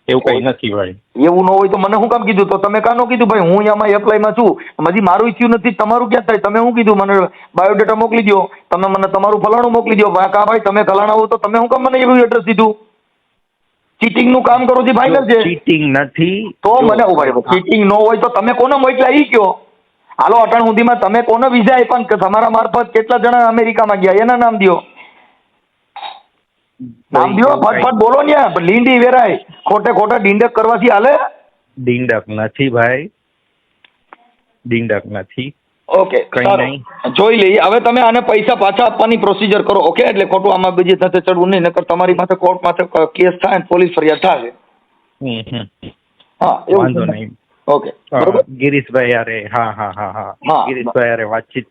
એવું કઈ નથી ભાઈ. એવું ન હોય તો મને શું કામ કીધું? તો તમે કાં ન કીધું ભાઈ હું આમાં એપ્લાયમાં છું, હજી મારું થયું નથી, તમારું ક્યાં થાય? તમે શું કીધું? મને બાયોડેટા મોકલી દો, તમે મને તમારું ફલાણું મોકલી દો. કા ભાઈ તમે ફલાણા હો તો તમે શું કામ મને એવું એડ્રેસ દીધું? ચીટિંગ નું કામ કરો છો ફાઇનલ છે. ચીટિંગ નથી તો મને ઉભા રહ્યો. ચીટિંગ ન હોય તો તમે કોને મોકલ્યા ઈ કયો? હાલો અટાણ સુધીમાં તમે કોને વિઝા આપ્યા કે તમારા મારફત કેટલા જણા અમેરિકામાં ગયા એના નામ દો. નામ દો, ફટફટ બોલો ને. લીંડી વેરાય ખોટે ખોટા ડીંડક કરવાથી હાલે? ડીંડક નથી ભાઈ, ડીંડક નથી. ઓકે કઈ નહીં, જોઈ લઈએ. હવે તમે આને પૈસા પાછા આપવાની પ્રોસિજર કરો. ઓકે, એટલે ખોટું આમાં બીજી સાથે ચડવું નહીં, નકર તમારી પાસે કોર્ટ પાસે કેસ થાય ને પોલીસ ફરિયાદ થાય. હા વાંધો નહીં. ઓકે બરોબર. ગિરીશભાઈ યારે હા હા હા હા ગિરીશભાઈ યારે વાતચીત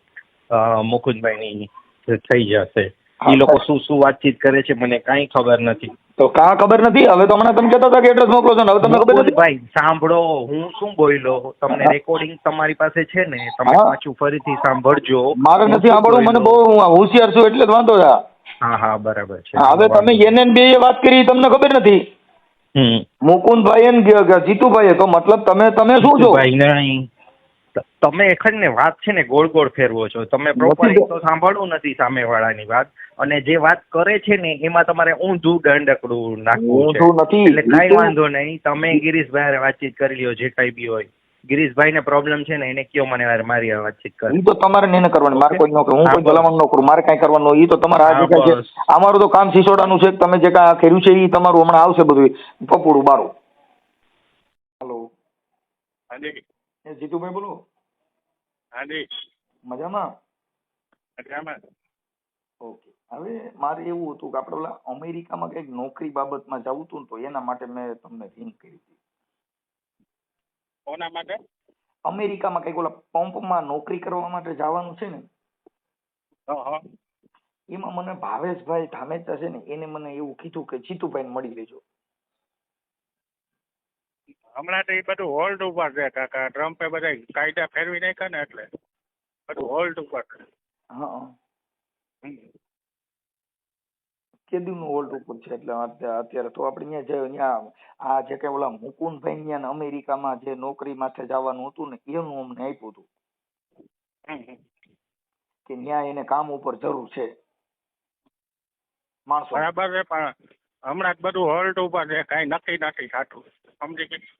મુકુંદભાઈ ની થઈ જશે. એ લોકો શું શું વાતચીત કરે છે મને કઈ ખબર નથી. તો કાં ખબર નથી? હવે તો હમણાં તમે કહેતા હતા કે એડ્રેસ મોકલો છો ને, હવે તમને ખબર નથી? ભાઈ સાંભળો, હું શું બોલ્યો, તમને રેકોર્ડિંગ તમારી પાસે છે ને, તમે પાછું ફરીથી સાંભળજો. મારે નથી સાંભળવું, મને બહુ હોશિયાર છું એટલે જ વાંધો છે. હા હા બરાબર છે. હવે તમે એને બે વાત કરી તમને ખબર નથી? મુકુંદભાઈ ને જીતુભાઈ, તો મતલબ તમે શું છો? ભાઈ નહીં, તમે એખડ ને વાત છે ને ગોળ ગોળ ફેરવો છો. તમે પ્રોપર તો સાંભળવું નથી સામેવાળાની વાત, અને જે વાત કરે છે ને એમાં તમારે ઊંધું દંડકડું નાખવું છે. એટલે કઈ વાંધો નહીં, તમે ગિરીશભાઈ વાતચીત કરી લ્યો જે કઈ બી હોય. ગિરીશભાઈ ને પ્રોબ્લેમ છે ને એને કયો મને મારી વાતચીત કરી. તો તમારે એને કરવાની, મારે કોઈ ન કરું, હું કોઈ ભલામણ ન કરું, મારે કઈ કરવાનું હોય. એ તો તમારા આ જે છે અમારું તો કામ સિસોડાનું છે. તમે જે કાંઈ કર્યું છે એ તમારું હમણાં આવશે બધું પપોડું બારું. હેલો હાજી જીતુભાઈ બોલો. હાજી મજામાં? મજામાં. ઓકે, હવે મારે એવું હતું કે આપણે ઓલા અમેરિકામાં કંઈક નોકરી બાબતમાં જવું હતું ને, તો એના માટે મેં તમને રિંગ કરી હતી. કોના માટે? અમેરિકામાં કંઈક ઓલા પંપમાં નોકરી કરવા માટે જવાનું છે ને, એમાં મને ભાવેશભાઈ ધામેચા છે ને, એને મને એવું કીધું કે જીતુભાઈને મળી લેજો. હમણાં તો એ બધું હોલ્ડ ઉપર છે કાકા. ટ્રમ્પે બધા કાયદા ફેરવી નાખ્યા ને એટલે બધું હોલ્ડ ઉપર છે. હા, કેદુનું હોલ્ડ ઉપર છે એટલે અત્યારે તો આપણે ત્યાં આ જે કઈ ઓલા મુકુંદભાઈ ત્યાં અમેરિકામાં જે નોકરી માટે જવાનું હતું ને એનું અમને આપ્યું હતું કે ત્યાં એને કામ ઉપર જરૂર છે માણસો. બરાબર છે, પણ હમણાં બધું હોલ્ડ ઉપર છે, કઈ નક્કી નથી થતું. સમજી ગઈ?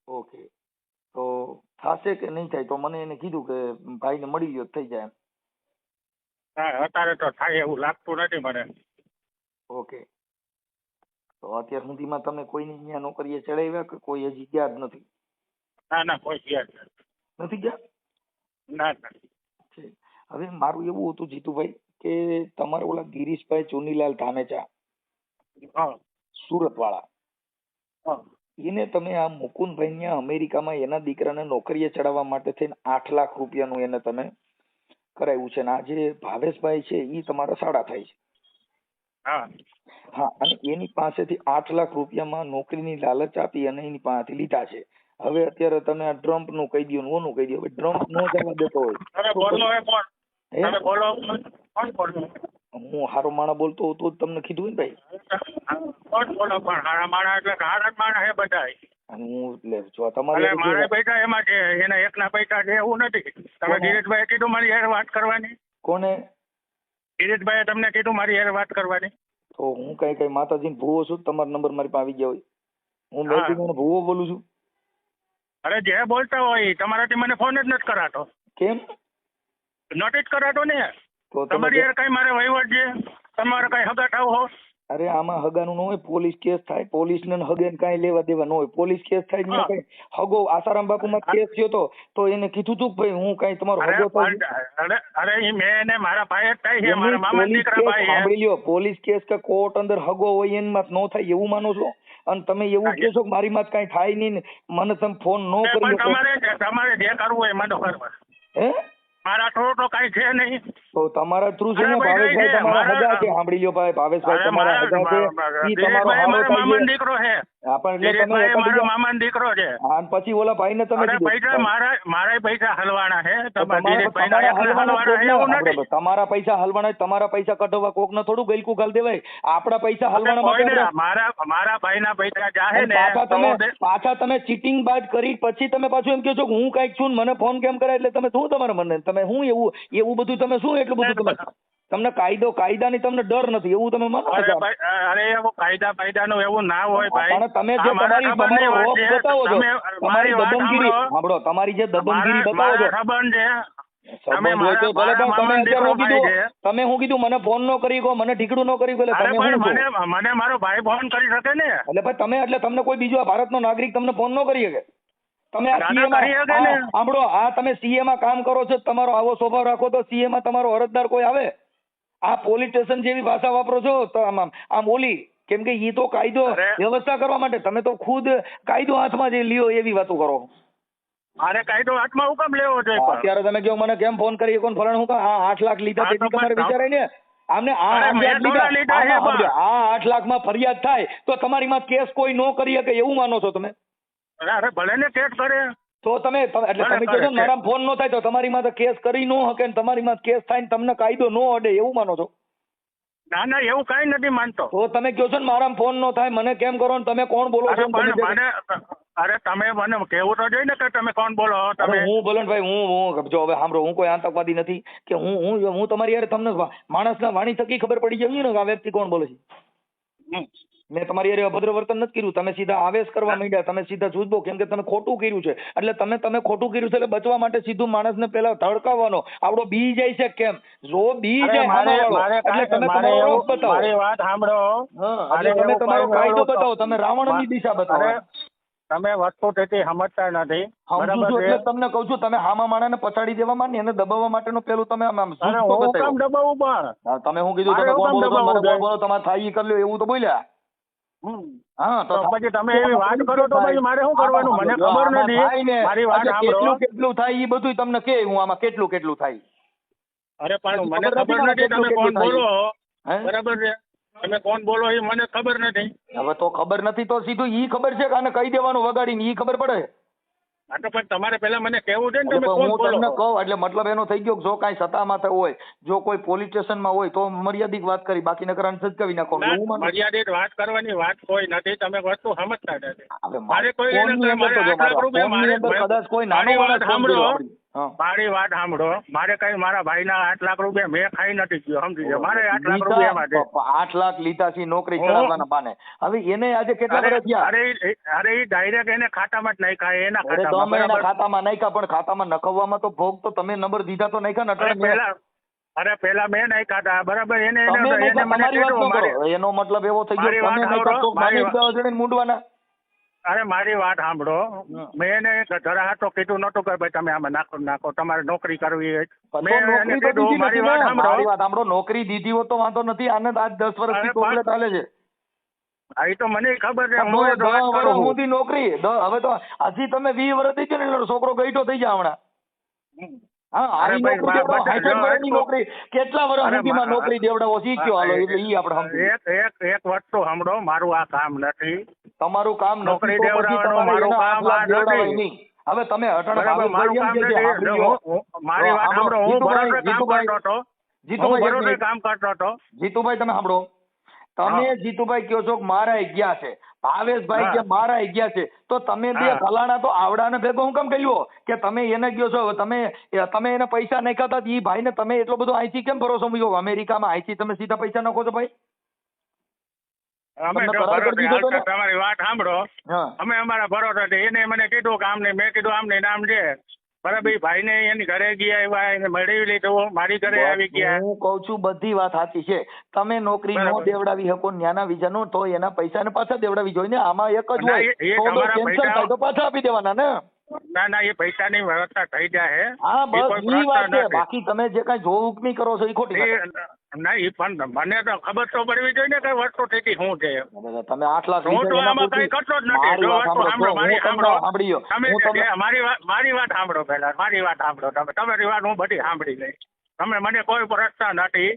ઓકે, તો થશે કે નહીં થાય? તો મને એને કીધું કે ભાઈને મળી ગયો થઈ જાય. હા, અત્યારે તો થાય એવું લાગતું નથી મને. ઓકે, તો અત્યાર સુધીમાં તમે કોઈની ત્યાં નોકરીએ ચડાવ્યા કે કોઈ હજી ગયા જ નથી? ના ના, કોઈ ગયા નથી ગયા? ના ના. હવે મારું એવું હતું જીતુભાઈ કે તમારે ઓલા ગિરીશભાઈ ચુનીલાલ ધામેચા સુરત વાળા, એને તમે આ મુકુંદભાઈ ત્યાં અમેરિકામાં એના દીકરાને નોકરીએ ચડાવવા માટે થઈને 8 લાખ રૂપિયાનું એને તમે કરાવ્યું છે. ને આ જે ભાવેશભાઈ છે એ તમારા સાડા થાય છે. હા, અને એની પાસેથી 8 લાખ રૂપિયામાં નોકરીની લાલચ આપી અને એની પાસેથી લીધા છે. હવે અત્યારે તમે આ ટ્રમ્પ નું કહી દો, ઓનું કહી દો. હવે ટ્રમ્પ નો જવા દેતો હોય કોણ બોલો? હું હારો માણા બોલતો હોઉં તો જ તમને કીધું ને ભાઈ. કોણ બોલો? પણ હારા માણા એટલે હારા જ માણા હે બધાય. અને હું એટલે જો તમારે એટલે મારા પૈસા એમાં છે, એના એકના પૈસા છે એવું નથી. તમે ગિરીશભાઈએ કીધું મારી યાર વાત કરવાની. કોને? ગિરીશભાઈએ તમને કીધું મારી યાર વાત કરવાની. તો હું કઈ માતાજીને ભૂવો છું? તમારો નંબર મારી પાસે આવી ગયા હોય હું હા. મેં ભૂવો બોલું છું? અરે જે બોલતા હોય તમારાથી મને ફોન જ નથી કરાતો. કેમ? નોટિસ કરાતો ને. તો તમારી યાર કઈ મારે વહીવટ છે? તમારે કઈ હગા થાવ હો? અરે આમાં હગાનું ન હોય, પોલીસ કેસ થાય. પોલીસ ને હગે કઈ લેવા દેવા ન હોય. પોલીસ કેસ થાય ને કઈ હગો આસારામ બાપુ માં કેસ થયો તો એને કીધું તું ભાઈ હું કઈ તમારો હગો થાય. અરે ઈ મેં ને મારા ભાઈ જ થાય છે, મારા મામા દીકરા ભાઈ છે. સાંભળી લ્યો, પોલીસ કેસ કે કોર્ટ અંદર હગો હોય એમાં ન થાય એવું માનો છો? અને તમે એવું કહો છો કે મારી માં કઈ થાય નહીં ને મને તમે ફોન ન કરી તમારે જે કરવું હોય મને કરવા. હે મારા થોડો તો કઈ છે નહીં. તો તમારા થ્રુ છે ને ભાવેશભાઈ તમારા હગા છે. સાંભળી લ્યો ભાઈ, ભાવેશભાઈ તમારા હગા છે. ઈ તમારો હારો મામાનો દીકરો છે. હા પણ એટલે તમે મારા મામાનો દીકરો છે. અને પછી ઓલા ભાઈ ને તમે પૈસા મારા પૈસા હલવાના છે. તમારા પૈસા હલવાના, તમારા પૈસા કઢવા કોક ને થોડું ગલકું ગાલ દેવાય. આપડા પૈસા હલવાના મારા ભાઈના પૈસા જાહે ને પાછા તમે ચીટિંગ બાદ કરી પછી તમે પાછું એમ કહો છો કે હું કઈક છું મને ફોન કેમ કરે એટલે તમે શું તમારા મને તમે શું એવું બધું તમે શું એટલું બધું તમને કાયદાની તમને ડર નથી એવું તમે માનો? અરે એવું કાયદાનું એવું ના હોય ભાઈ. તમે જે તમારો રોપ બતાવો છો, તમારી દબંગગીરી સાંભળો, તમારી જે દબંગગીરી બતાવો છો તમે શું કીધું મને ફોન નો કરી ગયો, મને ઠીકડું નો કરી ગયો. મને મારો ભાઈ ફોન કરી શકે ને એટલે ભાઈ તમે એટલે તમને કોઈ બીજો ભારતનો નાગરિક તમને ફોન નો કરી શકે? તમે સાંભળો, આ તમે સીએ માં કામ કરો છો, તમારો આવો સ્વભાવ રાખો તો સીએ માં તમારો અરજદાર કોઈ આવે? આ પોલીસ સ્ટેશન જેવી ભાષા વાપરો છો તો આમ ઓલી, કેમ કે ઈ તો કાયદો વ્યવસ્થા કરવા માટે, તમે તો ખુદ કાયદો હાથમાં જે લ્યો એવી વાતો કરો. અરે કાયદો હાથમાં હું કેમ લેવો જોઈએ? અત્યારે તમે કહો મને કેમ ફોન કરી કોણ ફલાણ હું આ 8 લાખ લીધા તેથી તમારે વિચારાય ને આમને આ 8 લાખ માં ફરિયાદ થાય તો તમારી માં કેસ કોઈ નો કરી શકે એવું માનો છો તમે? અરે ભલે ને કેસ કરે તો તમે એટલે તમે કહો છો મારા ફોન નો થાય તો તમારી માં કેસ કરી નો હકે ને તમારી માં કેસ થાય ને તમને કાયદો નો અડે એવું માનો છો? ના એવું કઈ નથી માનતો. તો તમે કહો છો ને મારા ફોન નો થાય મને કેમ કરો ને તમે કોણ બોલો છો? અરે તમે મને કેવું તો જોઈએ ને કે તમે કોણ બોલો? તમે હું બોલો ને ભાઈ, હું જો હવે સાંભળો, હું કોઈ આતંકવાદી નથી કે હું તમારી યાર તમને માણસના વાણી થકી ખબર પડી જવી ને કે આ વ્યક્તિ કોણ બોલે છે. મેં તમારી યાર અભદ્ર વર્તન નથી કર્યું. તમે સીધા આવેશ કરવા માંડ્યા, તમે સીધા જુદબો, કેમ કે તમે ખોટું કર્યું છે એટલે તમે ખોટું કર્યું છે એટલે બચવા માટે સીધું માણસને પેલા ધડકાવવાનો આવડો બી જાય છે. કેમ જો બી જાય એટલે તમે તમારો રોગ બતાવો. મારી વાત સાંભળો, તમે તમારો કાયદો બતાવો, તમે રાવણની દિશા બતાવો. તમે વસ્તુ તેથી સમજતા નથી. એટલે તમને કહું છું, તમે હામા માણાને પછાડી દેવા માંડી એને દબાવવા માટેનું પેલું તમે દબાવું પણ તમે શું કીધું? તમે કોણ બોલો તમારે થાય કરી લ્યો એવું તો બોલ્યા. હા તો પછી તમે એવી વાત કરો તો પછી મારે શું કરવાનું? મને ખબર નથી. મારી વાત સાંભળો, કેટલું થાય એ બધું તમને કે હું આમાં કેટલું થાય. અરે પણ મને ખબર નથી તમે કોણ બોલો. બરાબર છે, તમે કોણ બોલો એ મને ખબર નથી. હવે તો ખબર નથી તો સીધું ઈ ખબર છે કે આને કહી દેવાનું વગાડીને ઈ ખબર પડે. હા તો પણ તમારે પેલા મને કેવું છે ને તમે કોણ હું બોલો. તમને કહું એટલે મતલબ એનો થઈ ગયો જો કાંઈ સત્તામાં હોય, જો કોઈ પોલીસ સ્ટેશનમાં હોય તો મર્યાદિત વાત કરી, બાકી નકરાને સજકાવી નાખો. મર્યાદિત વાત કરવાની વાત કોઈ નથી. તમે વસ્તુ સમજતા નથી. મારે કદાચ કોઈ નાનો માણસ સાંભળો, મારી વાત સાંભળો, મારે કઈ મારા ભાઈના 8 લાખ રૂપિયા મેં ખાઈ નથી ગયો, સમજી ગયો. મારે 8 લાખ રૂપિયા 8 લાખ લીધા છે નોકરી ચડાવવાના બાને. હવે એને આજે કેટલા વર્ષ થયા? અરે એ ડાયરેક્ટ એને ખાતામાં જ નાખ્યા. એના ખાતામાં નાખ્યા, પણ ખાતામાં નખવવામાં તો ભોગ તો તમે નંબર દીધા તો નાખ્યા ને. પેલા મેં નાખ્યા હતા, બરાબર. એનો મતલબ એવો થઈ ગયો મૂંડવાના. અરે મારી વાત સાંભળો, મેં એને જરા હાથો કીધું નતું કે ભાઈ તમે આમાં નાખો તમારે નોકરી કરવી. મારી વાત સાંભળો, નોકરી દીધી હોત તો વાંધો નથી. આને આજ 10 વર્ષથી ચોકલેટ ચાલે છે. એ તો મને ખબર છે. નોકરી હવે તો હજી તમે 20 વર્ષ થઈ ગયો ને છોકરો ગઈઠો થઈ જાય હમણાં. નોકરી કેટલા વર્ષ સુધીમાં નોકરી દેવડાવો શીખ્યો? હાલો એટલે ઈ આપણે એક વસ્તુ સાંભળો, મારું આ કામ નથી. તમારું કામ નોકરી દેવડાવવાનું મારું કામ નથી. હવે તમે મારી વાત સાંભળો, હું બરાબર કામ કરતો હતો. જીતુભાઈ એક બરોબર મિનિટ. કામ કરતો હતો. જીતુભાઈ તમે સાંભળો. તમે હા. જીતુભાઈ કહો છો કે મારા ગયા છે, ભાવેશભાઈ હા. કે મારા ગયા છે, તો તમે બે હા. ફલાણા તો આવડાને ભેગો હું કેમ કહ્યું કે તમે એને ગયો છો? તમે એને પૈસા નાખ્યા હતા એ ભાઈને તમે એટલો બધો અહીંથી કેમ ભરોસો મૂક્યો? અમેરિકામાં અહીંથી તમે સીધા પૈસા નાખો છો ભાઈ? અમે તમને જો કરાર કરી દીધો ભરોસે હતો ને? તમારી વાત સાંભળો. હા. અમે અમારા ભરોસે એને મને કીધું કે આમ નહીં, મેં કીધું આમ નહીં, નામ છે બરાબર. ઈ ભાઈને એની ઘરે ગયા, એવા એને મળી લીધું, મારી ઘરે આવી ગયા. હું કઉ છું બધી વાત સાચી છે. તમે નોકરી નો બરાબર. દેવડાવી શકો ન્યાના વિઝાનો તો એના પૈસા ને પાછા દેવડાવી જોઈએ ને. આમાં એક જ ના, હોય, એ તો તમારા કેન્સલ પૈસા- થાય તો પાછા આપી દેવાના ને. ના ના, એ પૈસાની વ્યવસ્થા થઈ જાય. હા એ બસ કોઈ ઈ વાત પ્રશ્ન છે. નથી. બાકી તમે જે કઈ જો હુકમી કરો છો એ ખોટી વાત છે. ના, એ પણ મને તો ખબર તો પડવી જોઈએ ને કઈ વસ્તુ થઈ શું છે. તમે 8 લાખ હું તો લીધા એના આમાં કઈ પૂરતી- કરતો જ નથી. મારી જો વાત વસ્તુ સાંભળો, સાંભળો, મારી હું તમને સાંભળો. સાંભળી ગયો. તમે હું તમને- મારી વાત સાંભળો પહેલા. મારી વાત સાંભળો તમે. તમારી વાત હું બધી સાંભળી લઈ. તમે મને કોઈ પ્રશ્ન નથી.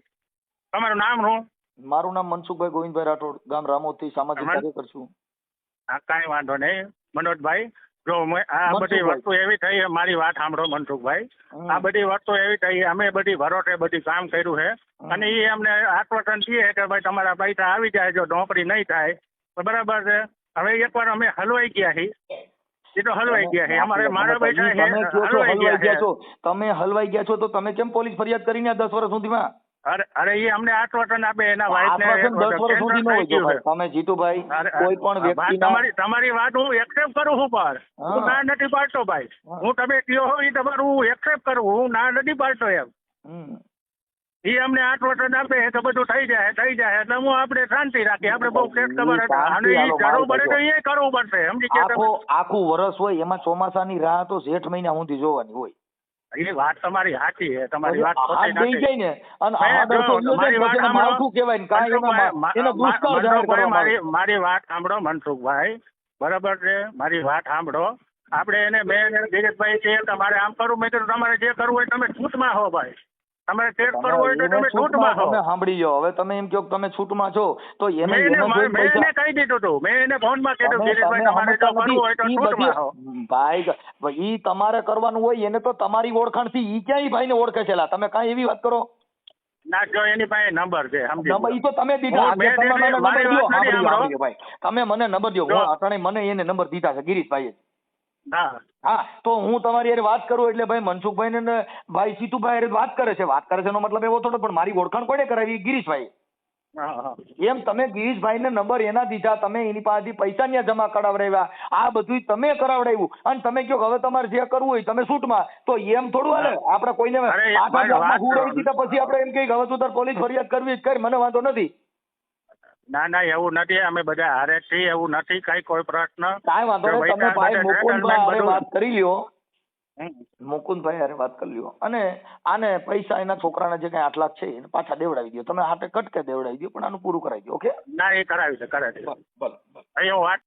તમારું નામ શું? મારું નામ મનસુખભાઈ ગોવિંદભાઈ રાઠોડ, ગામ રામોદથી, સામાજિક કાર્યકર છું. હા, કાંઈ વાંધો નહીં મનોજભાઈ. જો આ બધી મનસુખભાઈ. વસ્તુ એવી થઈ છે, મારી વાત સાંભળો મનસુખભાઈ. આ બધી વસ્તુ એવી થઈ, અમે બધી ભરોસે બધી કામ કર્યું છે. અને એ અમને આશ્વાસન દે કે ભાઈ તમારા પૈસા આવી જાય જો નોકરી નહીં થાય તો બરાબર છે. હવે એકવાર અમે હલવાઈ ગયા છીએ. એ તો હલવાઈ ગયા છે. અમારે મારા પૈસા છે, તમે કહો છો હલવાઈ ગયા છે. તમે હલવાઈ ગયા છો તો તમે કેમ પોલીસ ફરિયાદ કરીને 10 વર્ષ સુધીમાં? અરે એ અમને આશ્વાસન આપે એના આશ્વાસન 10 વર્ષ સુધી ન હોય. જો ભાઈ તમે જીતુભાઈ કોઈ પણ વ્યક્તિના તમારી વાત હું એક્સેપ્ટ કરું છું, પણ હું ના નથી પાડતો ભાઈ. હું તમે કયો હો એ તમારું હું એક્સેપ્ટ કરું, હું ના નથી પાડતો એમ. એ અમને આશ્વાસન આપે કે બધું થઈ જાય એટલે હું આપણે શાંતિ રાખીએ. આપણે બહુ ફ્લેટ ખબર હતી અને એ કરવું પડે તો એ કરવું પડશે. સમજી ગયા તમે? આખું વર્ષ હોય એમાં ચોમાસાની રાહ તો જેઠ મહિના સુધી જોવાની હોય. એ વાત તમારી સાચી છે. તમારી વાત હાથ ખોટી દઈ નથી. જાય ને અને આ દર્શો યોજાય મારી વાત પછી એને માવઠું કહેવાય ને કાંઈ એને દુષ્કાળ જાહેર કરવામાં આવે. મારી વાત સાંભળો મનસુખભાઈ, બરાબર છે? મારી વાત સાંભળો. આપણે એને મેં ગિરીશભાઈ છે તમારે આમ કરવું, મેં કીધું તમારે જે કરવું હોય તમે છૂટમાં હો ભાઈ. તમારે ચેક કરવું હોય તો તમે છૂટમાં હો. તમે સાંભળી લો. હવે તમે એમ કહો કે તમે છૂટમાં છો તો એને મેં એને કહી દીધું હતું. મેં એને ફોનમાં કીધું ગિરીશભાઈ તમારે જો કરવું હોય તો છૂટમાં હો. ભાઈ ઈ તમારે કરવાનું હોય એને તો તમારી ઓળખાણથી ઈ ક્યાં ઈ ભાઈને ઓળખે છે લા? તમે કાંઈ એવી વાત કરો ના. જો એની પાસે નંબર છે, સમજી નંબર ઈ તો તમે દીધા. મેં તમે મને દીધી, નંબર મારી દ્યો. વાત નથી સાંભળી લો સાંભળો. ભાઈ, તમે મને નંબર દ્યો. જો. હું અટાણે મને એને નંબર દીધા છે ગિરીશભાઈએ. હા હા તો હું તમારી હારે વાત કરું એટલે ભાઈ મનસુખભાઈ ને ભાઈ સીતુભાઈ હારે વાત કરે છે એનો મતલબ એવો થોડો. પણ મારી ઓળખાણ કોને કરાવી? ગિરીશભાઈ. હા હા. એમ તમે ગિરીશભાઈને નંબર એના દીધા, તમે એની પાસેથી પૈસા ન્યા જમા કરાવડાવ્યા, આ બધું તમે કરાવડાવ્યું અને તમે કહો હવે તમારે જે કરવું હોય તમે છૂટમાં, તો એમ થોડું હાલે? આપણે કોઈને અરે, 8 લાખમાં વાત હુવડાવી દીધા પછી આપણે એમ કહીએ કે હવે તું તાર પોલીસ ફરિયાદ કરવી જ કર, મને વાંધો નથી. ના ના, એવું નથી. અમે બધા હારે છીએ, એવું નથી કઈ કોઈ પ્રશ્ન. કાંઈ વાંધો જો નહીં. તમે ભાઈ મુકુંદભાઈ હારે બધું- વાત કરી લ્યો. હમ. મુકુંદભાઈ હારે વાત કરી લ્યો અને આને પૈસા એના છોકરાના જે કઈ 8 લાખ છે એને પાછા દેવડાવી દો. તમે હાથે કટકે દેવડાવી દો પણ આનું પૂરું કરાવી દો. ઓકે? ના, એ કરાવી છે, કરાવી છે. ભલે. અહીં વાત